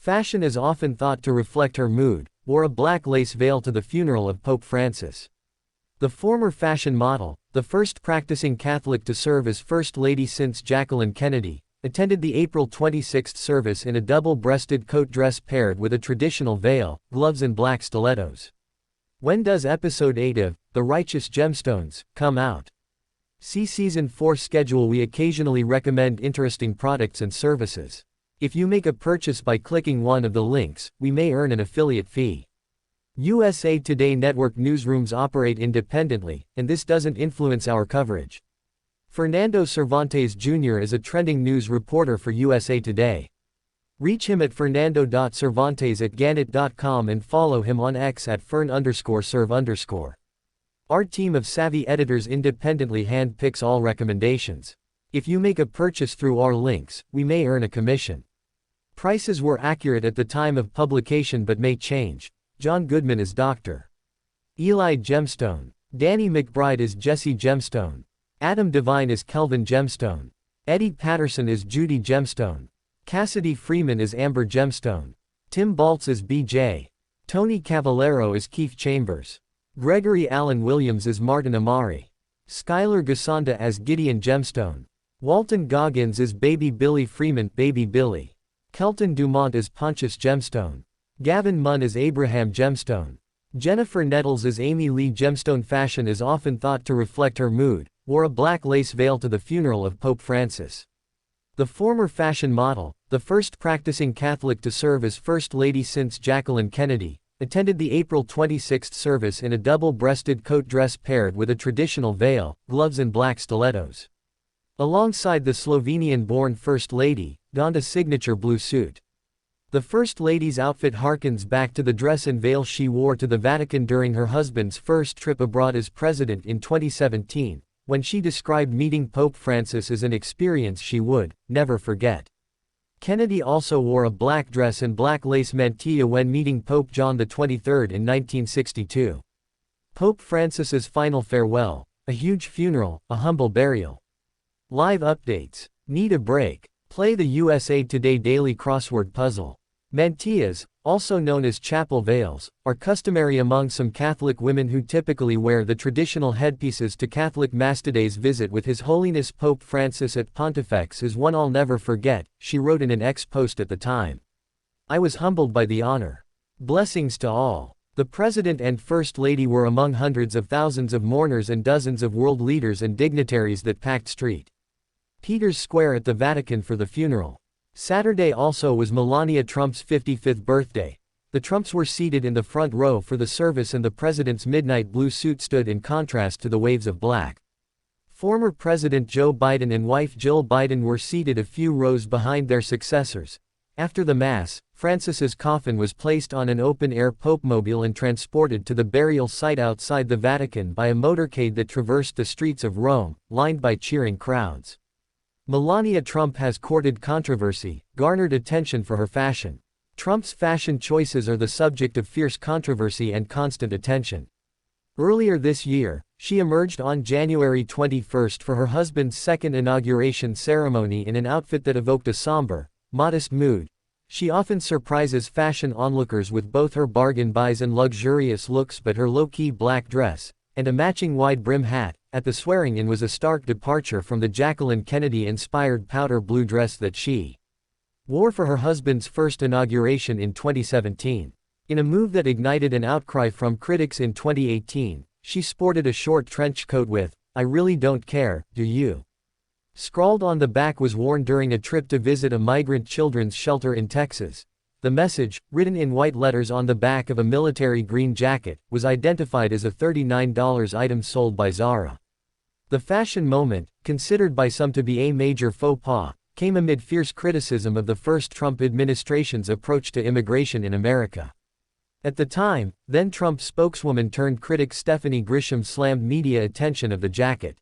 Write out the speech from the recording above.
Fashion is often thought to reflect her mood, wore a black lace veil to the funeral of Pope Francis. The former fashion model, the first practicing Catholic to serve as First Lady since Jacqueline Kennedy, attended the April 26 service in a double-breasted coat dress paired with a traditional veil, gloves and black stilettos. When does episode 8 of The Righteous Gemstones come out? See Season 4 schedule. We occasionally recommend interesting products and services. If you make a purchase by clicking one of the links, we may earn an affiliate fee. USA Today Network newsrooms operate independently, and this doesn't influence our coverage. Fernando Cervantes Jr. is a trending news reporter for USA Today. Reach him at fernando.cervantes@gannett.com and follow him on X at fern_serve_. Our team of savvy editors independently hand-picks all recommendations. If you make a purchase through our links, we may earn a commission. Prices were accurate at the time of publication but may change. John Goodman is Dr. Eli Gemstone. Danny McBride is Jesse Gemstone. Adam Devine is Kelvin Gemstone. Eddie Patterson is Judy Gemstone. Cassidy Freeman is Amber Gemstone. Tim Baltz is BJ. Tony Cavallero is Keith Chambers. Gregory Allen Williams is Martin Amari. Skylar Gasanda as Gideon Gemstone. Walton Goggins is Baby Billy Freeman, Baby Billy. Kelton Dumont is Pontius Gemstone. Gavin Munn is Abraham Gemstone. Jennifer Nettles is Amy Lee Gemstone. Fashion is often thought to reflect her mood, wore a black lace veil to the funeral of Pope Francis. The former fashion model, the first practicing Catholic to serve as First Lady since Jacqueline Kennedy, attended the April 26 service in a double-breasted coat dress paired with a traditional veil, gloves and black stilettos. Alongside the Slovenian-born First Lady, donned a signature blue suit. The First Lady's outfit harkens back to the dress and veil she wore to the Vatican during her husband's first trip abroad as president in 2017, when she described meeting Pope Francis as an experience she would never forget. Kennedy also wore a black dress and black lace mantilla when meeting Pope John XXIII in 1962. Pope Francis's final farewell, a huge funeral, a humble burial. Live updates. Need a break? Play the USA Today Daily Crossword Puzzle. Mantillas, also known as chapel veils, are customary among some Catholic women who typically wear the traditional headpieces to Catholic Mass. Today's visit with His Holiness Pope Francis at Pontifex is one I'll never forget, she wrote in an X post at the time. I was humbled by the honor. Blessings to all. The President and First Lady were among hundreds of thousands of mourners and dozens of world leaders and dignitaries that packed St. Peter's Square at the Vatican for the funeral. Saturday also was Melania Trump's 55th birthday. The Trumps were seated in the front row for the service and the president's midnight blue suit stood in contrast to the waves of black. Former President Joe Biden and wife Jill Biden were seated a few rows behind their successors. After the Mass, Francis's coffin was placed on an open-air popemobile and transported to the burial site outside the Vatican by a motorcade that traversed the streets of Rome, lined by cheering crowds. Melania Trump has courted controversy, garnered attention for her fashion. Trump's fashion choices are the subject of fierce controversy and constant attention. Earlier this year, she emerged on January 21 for her husband's second inauguration ceremony in an outfit that evoked a somber, modest mood. She often surprises fashion onlookers with both her bargain buys and luxurious looks, but her low-key black dress, and a matching wide-brim hat, at the swearing-in was a stark departure from the Jacqueline Kennedy-inspired powder blue dress that she wore for her husband's first inauguration in 2017. In a move that ignited an outcry from critics in 2018, she sported a short trench coat with, "I really don't care, do you?" scrawled on the back. Was worn during a trip to visit a migrant children's shelter in Texas. The message, written in white letters on the back of a military green jacket, was identified as a $39 item sold by Zara. The fashion moment, considered by some to be a major faux pas, came amid fierce criticism of the first Trump administration's approach to immigration in America. At the time, then Trump spokeswoman turned critic Stephanie Grisham slammed media attention of the jacket.